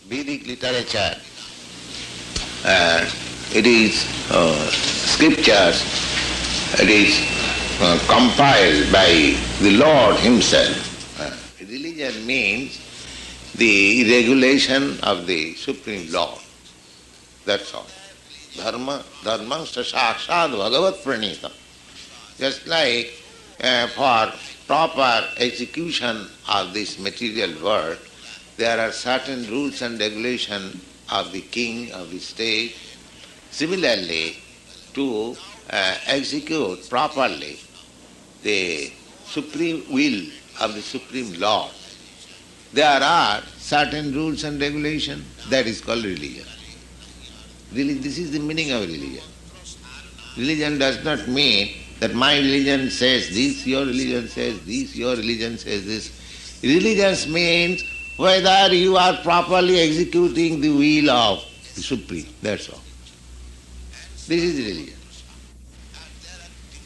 Vedic literature, it is scriptures, it is compiled by the Lord Himself. Religion means the regulation of the Supreme Lord. That's all. Dharma sakshat bhagavat pranita. Just like for proper execution of this material world, there are certain rules and regulations of the king, of the state. Similarly, to execute properly the supreme will of the Supreme Lord, there are certain rules and regulations. That is called religion. This is the meaning of religion. Religion does not mean that my religion says this, your religion says this, your religion says this. Religion means whether you are properly executing the will of the Supreme. That's all. This is religion.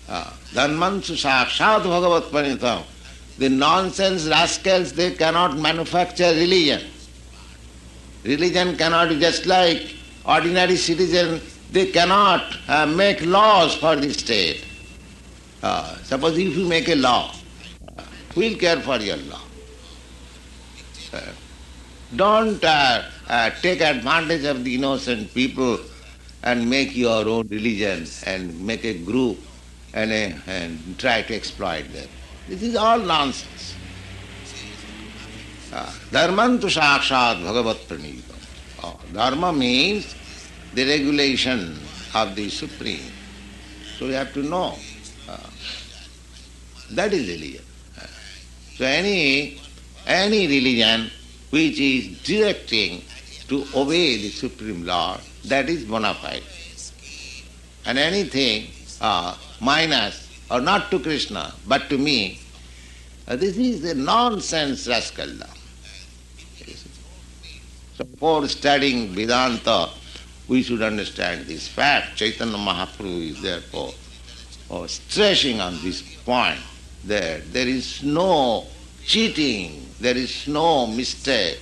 Dharmansu sakshat bhagavat panitam. The nonsense rascals, they cannot manufacture religion. Religion cannot, just like ordinary citizen, they cannot make laws for the state. Suppose if you make a law, who will care for your law? Don't take advantage of the innocent people and make your own religion and make a group and try to exploit them. This is all nonsense. Dharmantu sakshat bhagavat pranitam. Dharma means the regulation of the Supreme. So you have to know. That is religion. So any religion which is directing to obey the Supreme Lord, that is bona fide. And anything minus or not to Krishna but to me, this is a nonsense rascal. So for studying Vedanta, we should understand this fact. Chaitanya Mahaprabhu is therefore stressing on this point that there is no cheating, there is no mistake,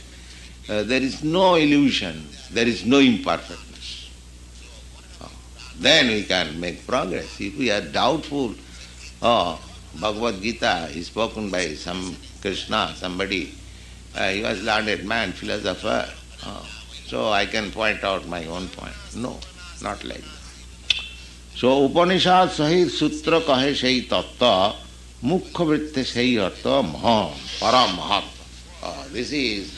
there is no illusion, there is no imperfectness. Then we can make progress. If we are doubtful, Bhagavad Gita is spoken by some Kṛṣṇa, somebody, he was learned man, philosopher, so I can point out my own point. No, not like that. So Upanishad Sahir Sutra kahe Shai Tattva Mukhya Vritti Shai Artha Maham Paramahatma. This is,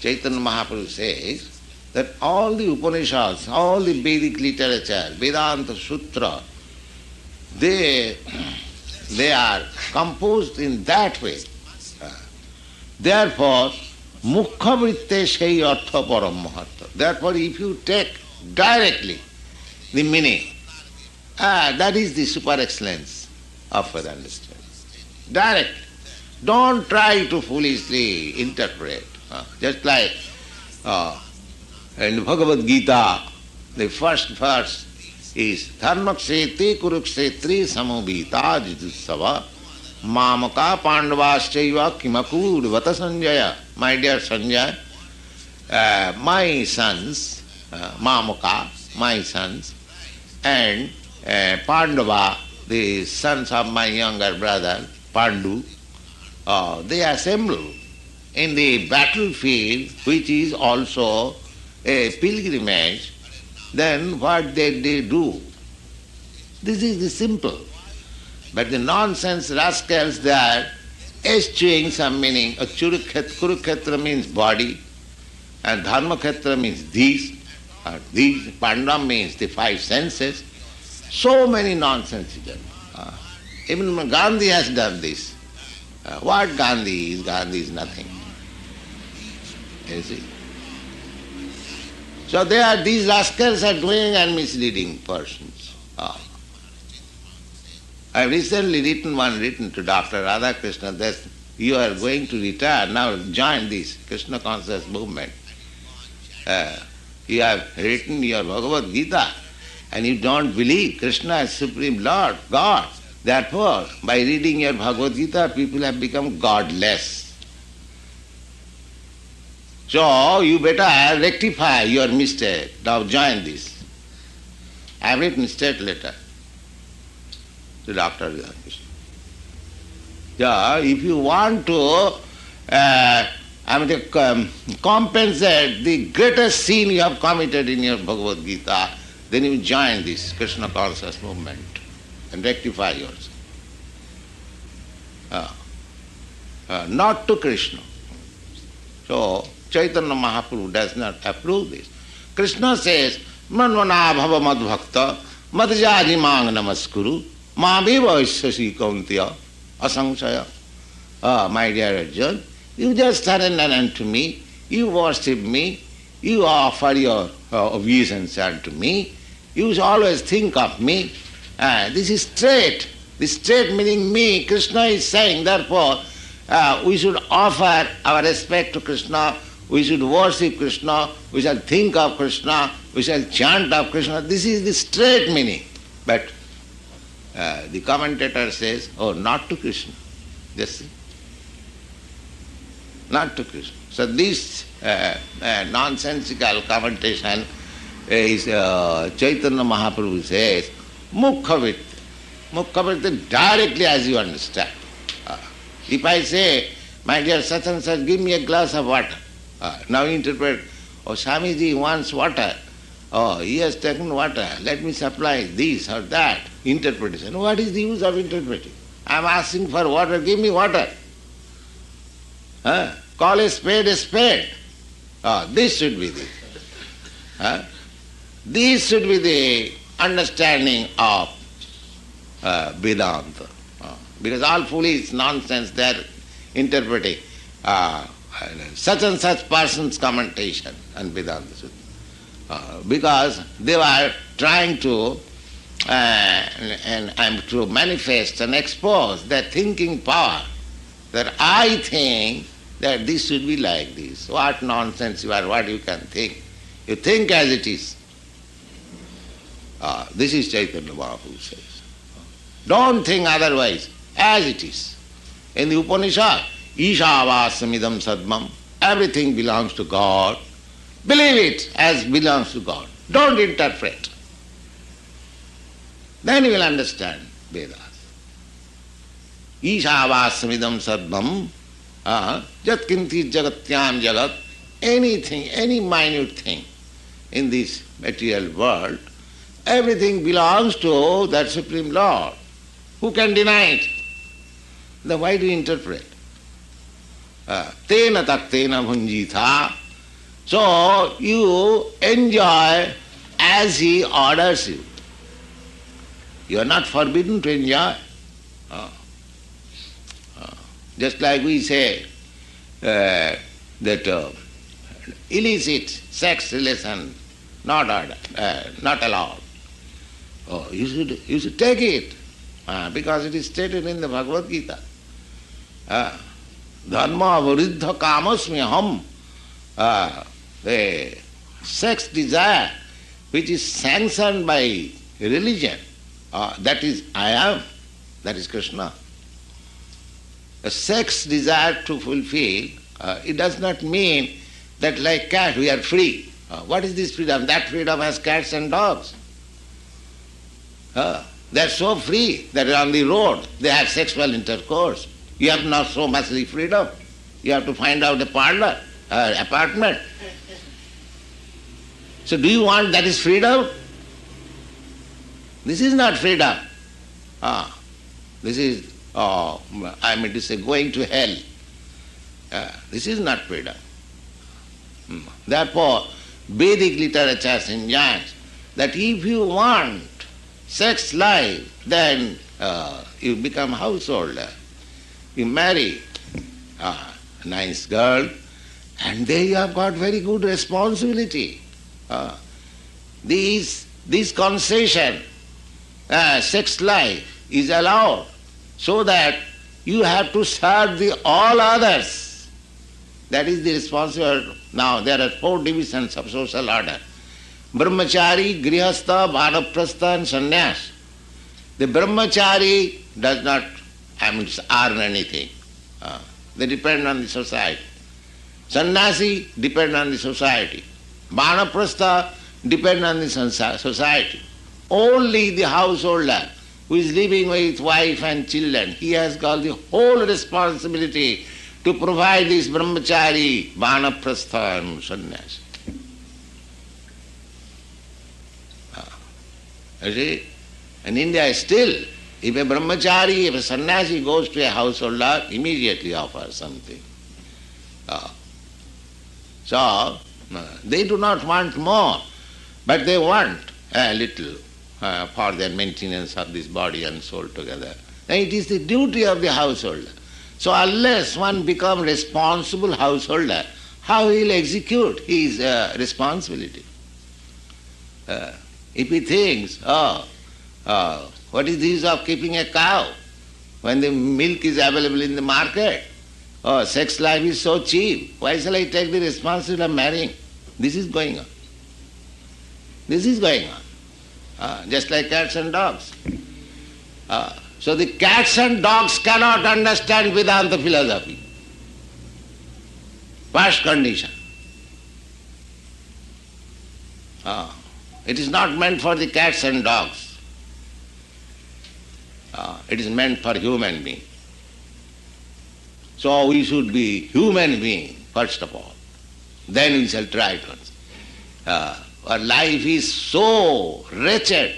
Chaitanya Mahaprabhu says that all the Upanishads, all the Vedic literature, Vedanta Sutra, they are composed in that way. Therefore, Mukhya Vritti Shai Artha Paramahatma. Therefore, if you take directly the meaning, that is the super excellence of further understanding. Direct. Don't try to foolishly interpret. Just like in Bhagavad Gita, the first verse is Dharmakshetri Kurukshetri Samobhita Jidussava Mamaka Pandavāścaiva Kimakur Vata Sanjaya. My dear Sanjay, my sons, Mamaka, my sons, and Pandava, the sons of my younger brother, Pandu, they assemble in the battlefield, which is also a pilgrimage. Then what they do? This is the simple. But the nonsense rascals, they are eschewing some meaning. Kurukshetra means body, and Dharmakhetra means these, Pandam means the five senses. So many nonsense is done. Even Gandhi has done this. What Gandhi is? Gandhi is nothing. You see? So these rascals are doing and misleading persons. I have recently written to Dr. Radhakrishnan that you are going to retire, now join this Krishna conscious movement. You have written your Bhagavad Gita and you don't believe Krishna as Supreme Lord, God. Therefore, by reading your Bhagavad Gita, people have become godless. So you better rectify your mistake. Now join this. I have written straight letter to Dr. Radhakrishnan. Yeah, if you want to compensate the greatest sin you have committed in your Bhagavad Gita, then you join this Krishna conscious movement and rectify yourself. Not to Krishna. So Chaitanya Mahaprabhu does not approve this. Krishna says, Manvana bhava madbhakta madjadi mang namaskuru mameva ishyasi kauntya asangsaya. My dear Arjuna, you just surrender unto me, you worship me, you offer your obeisance unto me, you always think of me. This is straight. This straight meaning me, Krishna is saying, therefore we should offer our respect to Krishna, we should worship Krishna, we shall think of Krishna, we shall chant of Krishna. This is the straight meaning. But the commentator says, oh, not to Krishna. Just see. Not to Krishna. So this nonsensical commentation is Chaitanya Mahaprabhu says, Mukhavit. Mukhavit directly as you understand. If I say, my dear such and such, give me a glass of water. Now interpret, oh, Swamiji wants water. Oh, he has taken water. Let me supply this or that. Interpretation. What is the use of interpreting? I am asking for water, give me water. Call a spade a spade. This should be the this should be the understanding of Vedanta. Because all foolish nonsense they are interpreting such and such person's commentation on Vedanta. Because they were trying to to manifest and expose their thinking power. That I think that this should be like this. What nonsense you are, what you can think. You think as it is. This is Chaitanya Mahaprabhu says. Don't think otherwise, as it is. In the Upanishad, Ishavāsamidam sadmam, everything belongs to God. Believe it as belongs to God. Don't interpret. Then you will understand Vedas. Ishavāsamidam sadmam, jat kinti jagatyam jagat, anything, any minute thing in this material world, everything belongs to that Supreme Lord. Who can deny it? Then why do you interpret? Tena taktena bhunjitha. So you enjoy as he orders you. You are not forbidden to enjoy. Just like we say that illicit sex relation not allowed. You should take it because it is stated in the Bhagavad Gita. Dharma varuddha kamasmi aham. The sex desire which is sanctioned by religion, that is I am, that is Krishna. A sex desire to fulfill, it does not mean that like cat we are free. What is this freedom? That freedom has cats and dogs. They are so free that on the road they have sexual intercourse. You have not so much freedom. You have to find out a parlor, apartment. So do you want that is freedom? This is not freedom. This is, to say, going to hell. This is not freedom. Therefore, Vedic literature suggests that if you want sex life, then you become householder. You marry a nice girl, and there you have got very good responsibility. This concession, sex life, is allowed so that you have to serve the all others. That is the responsibility. Now there are 4 divisions of social order. Brahmachari, Grihastha, Vanaprastha and Sannyas. The Brahmachari does not earn anything. They depend on the society. Sannyasi depend on the society. Vanaprastha depend on the society. Only the householder who is living with wife and children, he has got the whole responsibility to provide this brahmachari, vanaprastha and sannyasi. You see, in India still, if a brahmachari, if a sannyasi goes to a householder, immediately offers something. So, they do not want more, but they want a little for their maintenance of this body and soul together. And it is the duty of the householder. So unless one becomes responsible householder, how he will execute his responsibility? If he thinks, what is the use of keeping a cow when the milk is available in the market? Oh, sex life is so cheap. Why shall I take the responsibility of marrying? This is going on. This is going on. Just like cats and dogs. So the cats and dogs cannot understand Vedanta philosophy. First condition. It is not meant for the cats and dogs. It is meant for human beings. So we should be human beings, first of all. Then we shall try to understand. Our life is so wretched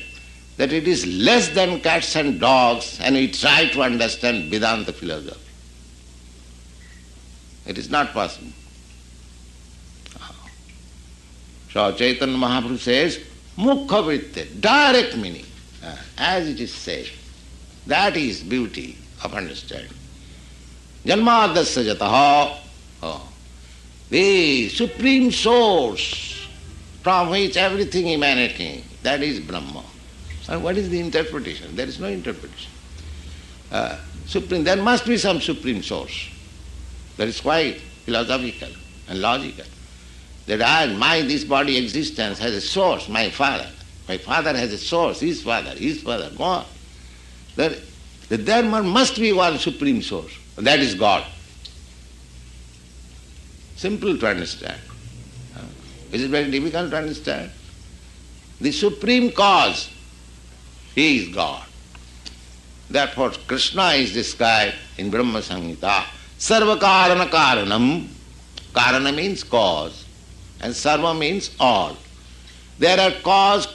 that it is less than cats and dogs, and we try to understand Vedanta philosophy. It is not possible. So Chaitanya Mahaprabhu says, Mukha vritti, direct meaning, as it is said. That is beauty of understanding. Janmadasya jataha, the supreme source from which everything emanating, that is Brahma. And what is the interpretation? There is no interpretation. Supreme, there must be some supreme source. That is quite philosophical and logical. That this body existence has a source, my father. My father has a source, his father, go on. There must be one supreme source. That is God. Simple to understand. Is it very difficult to understand? The supreme cause, he is God. Therefore Krishna is described in Brahma Samhita. Sarva karana karanam. Karana means cause, and sarva means all. There are cause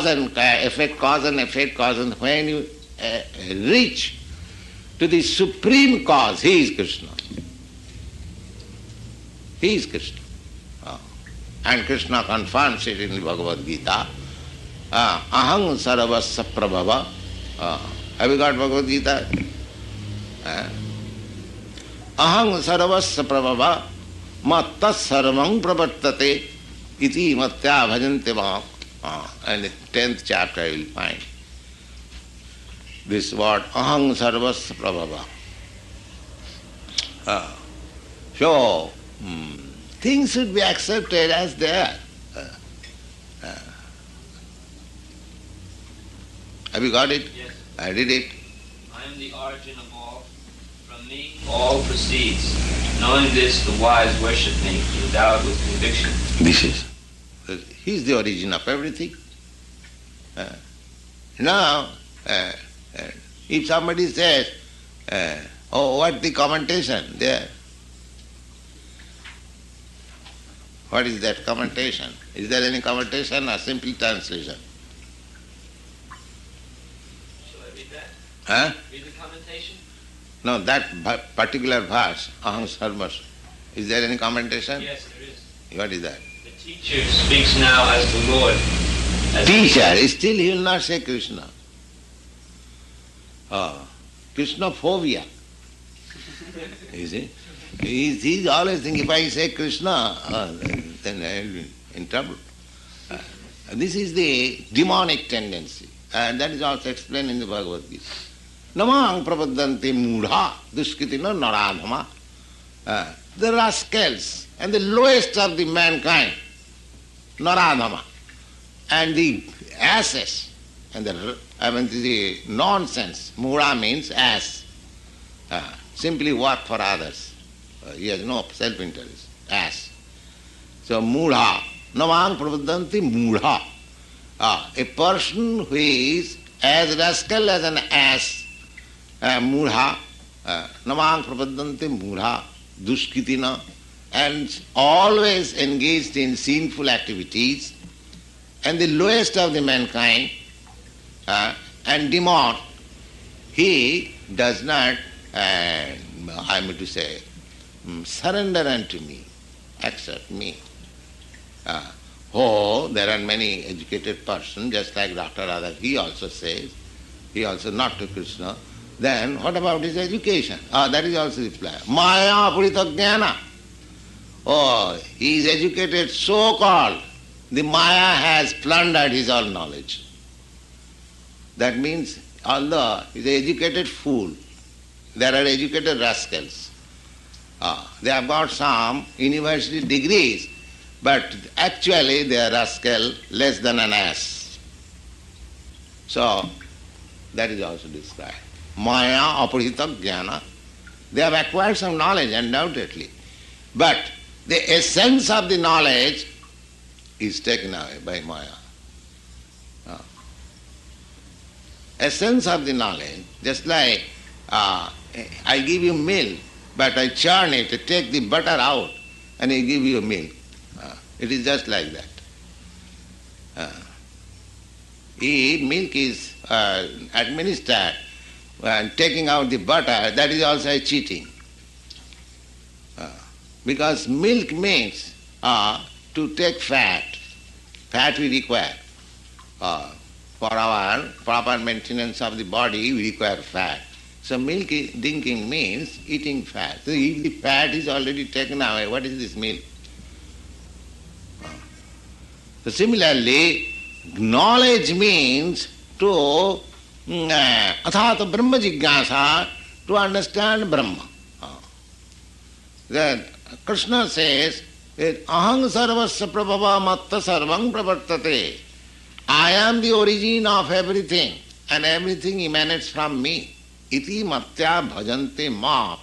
and effect, cause and effect, cause, and when you reach to the supreme cause, he is Krishna. He is Krishna. And Krishna confirms it in the Bhagavad Gita. Aham sarvasya prabhava. Have you got Bhagavad Gita? Aham sarvasya prabhava mattas sarvam pravartate iti matya bhajante mam. And the 10th chapter you will find this word aham sarvasya prabhava. So, things should be accepted as they are. Have you got it? Yes. I did it. I am the origin of all. From me all proceeds. Knowing this, the wise worship me, endowed with conviction. This is. He is the origin of everything. Now, if somebody says, what's the commentation there? What is that commentation? Is there any commentation or simple translation? Shall I read that? Huh? Read the commentation? No, that particular verse, aham sarvasya. Is there any commentation? Yes, there is. What is that? The teacher speaks now as the Lord. As Teacher, still he will not say Krishna. Krishna phobia. You see? He's always thinking, if I say Krishna, then I will be in trouble. This is the demonic tendency. And that is also explained in the Bhagavad Gita. Namang prapadante mudha duskritina naradhama. The rascals and the lowest of the mankind, naradhama, and the asses, and the nonsense. Mudha means ass. Simply work for others. He has no self-interest. Ass. So mudha, namang prapadanti mudha. A person who is as rascal as an ass, mudha, namang prapadanti mudha, dushkitina, and always engaged in sinful activities, and the lowest of the mankind, and demon, he does not, I am to say, surrender unto me, accept me. There are many educated persons, just like Dr. Radhakrishnan, he also says, he also not to Krishna. Then what about his education? That is also reply. Māyayāpahṛta-jñānā. He is educated so-called. The māyā has plundered his all knowledge. That means, although he is an educated fool, there are educated rascals. They have got some university degrees, but actually they are rascal less than an ass. So, that is also described. Māyayāpahṛta-jñānā. They have acquired some knowledge, undoubtedly. But the essence of the knowledge is taken away by māyā. Essence of the knowledge, just like I give you milk, but I churn it, take the butter out, and I give you milk. It is just like that. If milk is administered, and taking out the butter, that is also cheating. Because milk means to take fat. Fat we require. For our proper maintenance of the body, we require fat. So milk drinking means eating fat. So if the fat is already taken away, what is this milk? So similarly, knowledge means to athāta brahma jignāsa, to understand Brahma. Then Krishna says, aham sarvasya prabhava matta sarvam pravartate. I am the origin of everything, and everything emanates from me. Iti matya bhajante ma.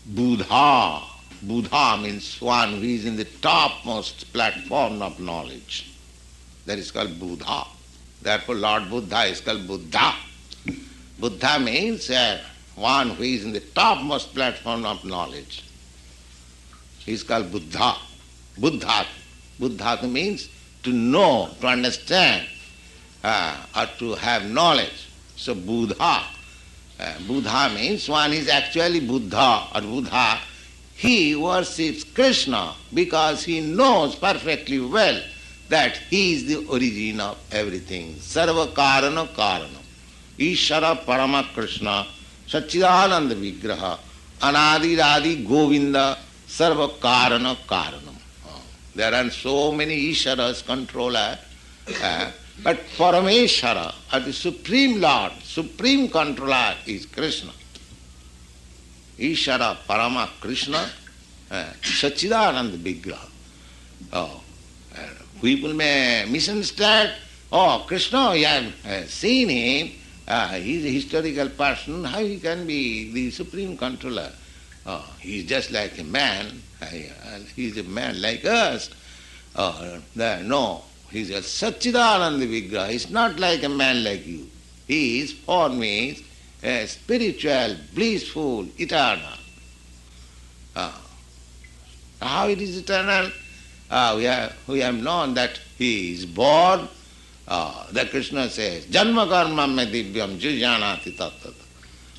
Buddha. Buddha means one who is in the topmost platform of knowledge. That is called Buddha. Therefore Lord Buddha is called Buddha. Buddha means one who is in the topmost platform of knowledge. He is called Buddha. Buddha. Buddha means to know, to understand, or to have knowledge. So Buddha. Buddha means one is actually Buddha or Buddha. He worships Krishna because he knows perfectly well that he is the origin of everything. Sarva karana karanam. Ishara parama Krishna. Satchidananda vigraha. Ādi-līlā Govinda. Sarva karana karanam. There are so many Isharas, controller, but Parameshwara, or the Supreme Lord, Supreme Controller is Krishna. Ishara Parama Krishna, Satchidananda Vigraha. People may misunderstand, Krishna, you have seen him, he is a historical person, how he can be the Supreme Controller? He is just like a man, he is a man like us. No, he is a Satchidananda Vigraha, he is not like a man like you. He is, for me, spiritual, blissful, eternal. How it is eternal? We have known that he is born. That Krishna says, Janma karma me divyam jujanati tattata.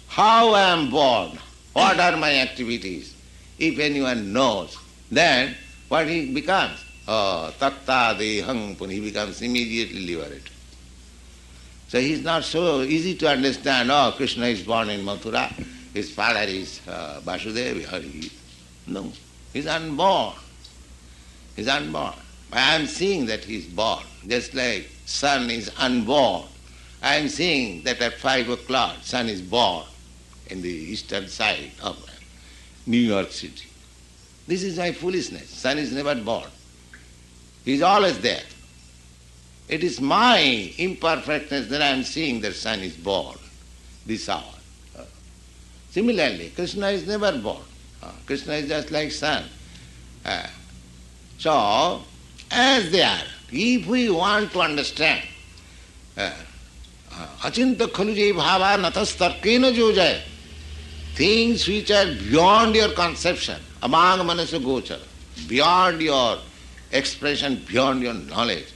How I am born? What are my activities? If anyone knows, then what he becomes? Tatta dehang, he becomes immediately liberated. So he is not so easy to understand, Krishna is born in Mathura, his father is Vasudeva. No, he is unborn. He is unborn. I am seeing that he is born, just like sun is unborn. I am seeing that at 5 o'clock sun is born in the eastern side of New York City. This is my foolishness. Sun is never born. He is always there. It is my imperfectness that I am seeing that sun is born this hour. Similarly, Krishna is never born. Krishna is just like sun. So, as they are, if we want to understand, achinta khalujai bhava natas tarkena jojaya, things which are beyond your conception, amang manasa gochara, beyond your expression, beyond your knowledge,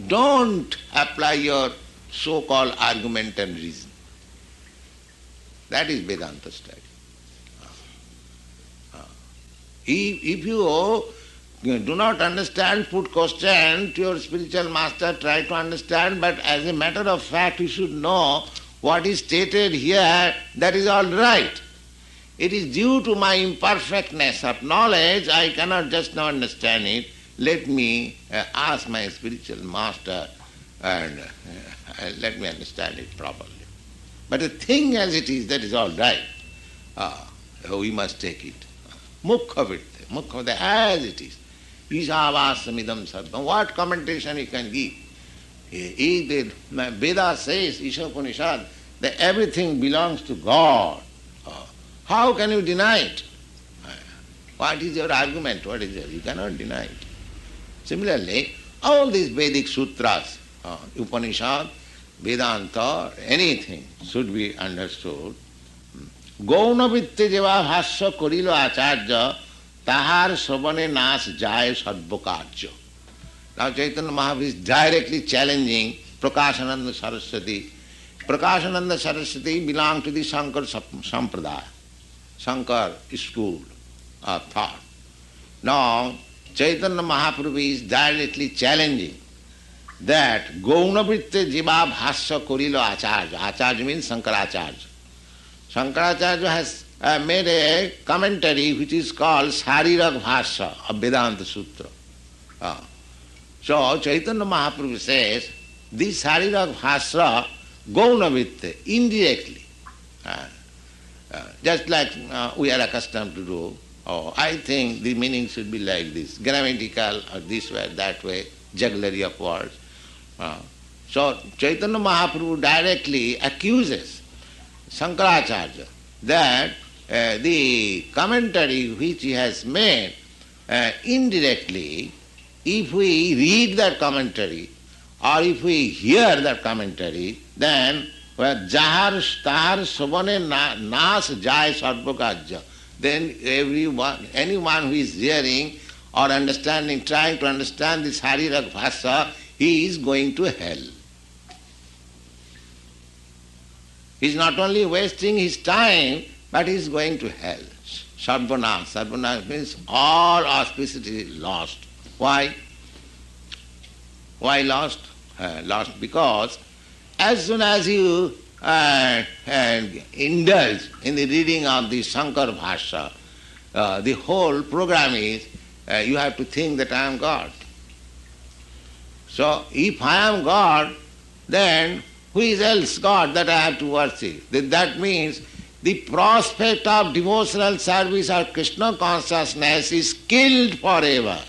don't apply your so-called argument and reason. That is Vedanta study. If you do not understand, put question to your spiritual master, try to understand, but as a matter of fact you should know what is stated here, that is all right. It is due to my imperfectness of knowledge, I cannot just now understand it. Let me ask my spiritual master and let me understand it properly. But the thing as it is, that is all right. We must take it. Mukha as it is. Isāvāsamidam sarvam. What commentation you can give? The Veda says, Isha-Upanishad, that everything belongs to God. How can you deny it? What is your argument? You cannot deny it. Similarly, all these Vedic sutras, Upanishad, Vedanta, anything should be understood. Gauna vitte jeva bhasya korilo acharya tahar sravane nas jaya sadvokarya. Now Chaitanya Mahaprabhu is directly challenging Prakāśananda Saraswati. Prakāśananda Saraswati belong to the Shankar Sampradaya, Shankar school of thought. Now Chaitanya Mahaprabhu is directly challenging that Gaunavritte Jiva Bhasya Korilo Acharya. Acharya means Shankaracharya. Shankaracharya has made a commentary which is called Sarirak Bhasya of Vedanta Sutra. So Chaitanya Mahaprabhu says, this Sarirak Bhasya Gaunavritte, indirectly, just like we are accustomed to do. I think the meaning should be like this, grammatical or this way, that way, jugglery of words. So Chaitanya Mahaprabhu directly accuses Shankaracharya that the commentary which he has made, indirectly, if we read that commentary or if we hear that commentary, then jahar tahar sabane nas jai sarvakajya, then anyone who is hearing or understanding, trying to understand this Harirak Bhasya, he is going to hell. He is not only wasting his time, but he is going to hell. Sarvanas. Sarvanas means all auspicity lost. Why? Why lost? Lost because as soon as you indulge in the reading of the Shankar Bhasya, the whole program is you have to think that I am God. So if I am God, then who is else God that I have to worship? That means the prospect of devotional service or Krishna consciousness is killed forever.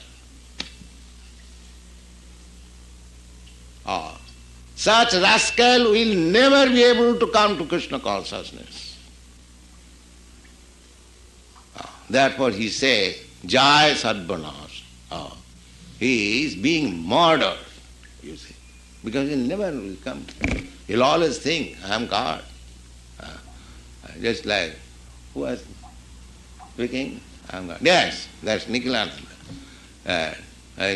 Such rascal will never be able to come to Krishna consciousness. Therefore he says, Jai Sadvanas. He is being murdered, you see, because he never will come. He'll always think, I am God. Just like, who was speaking? I am God. Yes, that's Nikhilananda.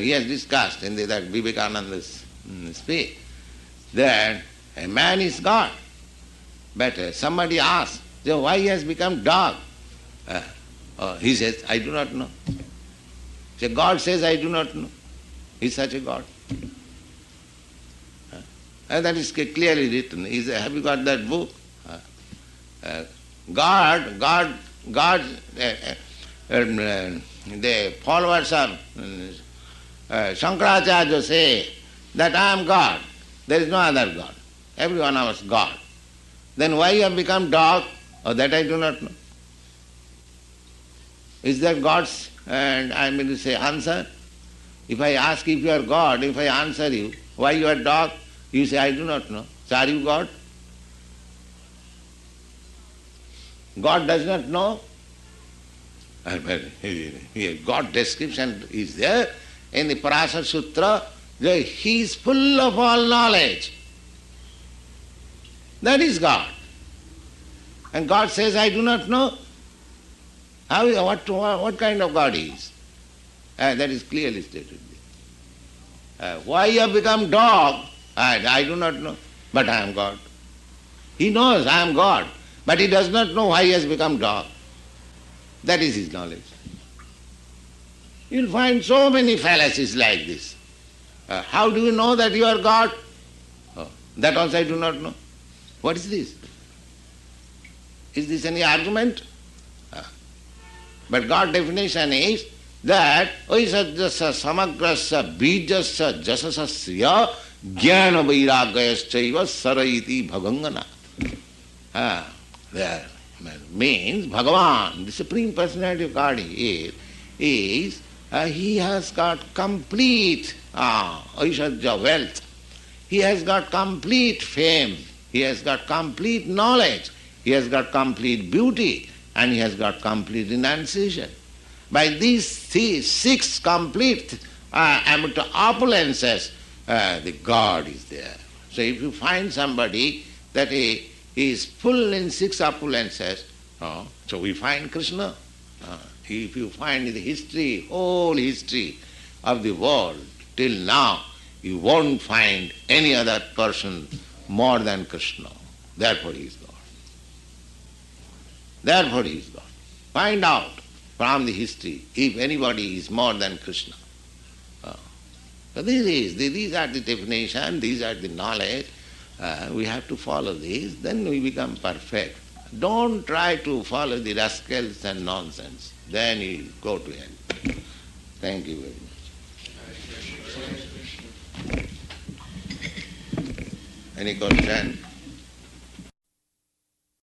He has discussed in that Vivekananda's speech that a man is God. But somebody asks, so why he has become dog? He says, I do not know. So God says, I do not know. He is such a God. And that is clearly written. Have you got that book? The followers of Shankaracharya say that I am God. There is no other God. Every one of us God. Then why you have become dog? That I do not know. Is that God's, and I mean to say, answer? If I ask if you are God, if I answer you, why you are dog? You say, I do not know. So are you God? God does not know. God description is there in the Parasar Sutra, that He is full of all knowledge. That is God. And God says, I do not know. What kind of God He is? That is clearly stated. Why you have become dog, I do not know, but I am God. He knows I am God, but he does not know why he has become dog. That is his knowledge. You will find so many fallacies like this. How do you know that you are God? That also I do not know. What is this? Is this any argument? But God's definition is that oisajyasa samagrasya bijasya jasasasya jnana vairāgyasya sarayiti bhagangana. There means Bhagavan, the Supreme Personality of God is he has got complete aishadya wealth. He has got complete fame. He has got complete knowledge. He has got complete beauty. And he has got complete renunciation. By these six complete opulences, the God is there. So if you find somebody that he is full in six opulences, so we find Krishna. If you find the history, whole history of the world till now, you won't find any other person more than Krishna. Therefore he is God. Therefore he is God. Find out from the history if anybody is more than Krishna. So these are the definition, these are the knowledge. We have to follow these, then we become perfect. Don't try to follow the rascals and nonsense. Then you go to hell. Thank you very much. Any question?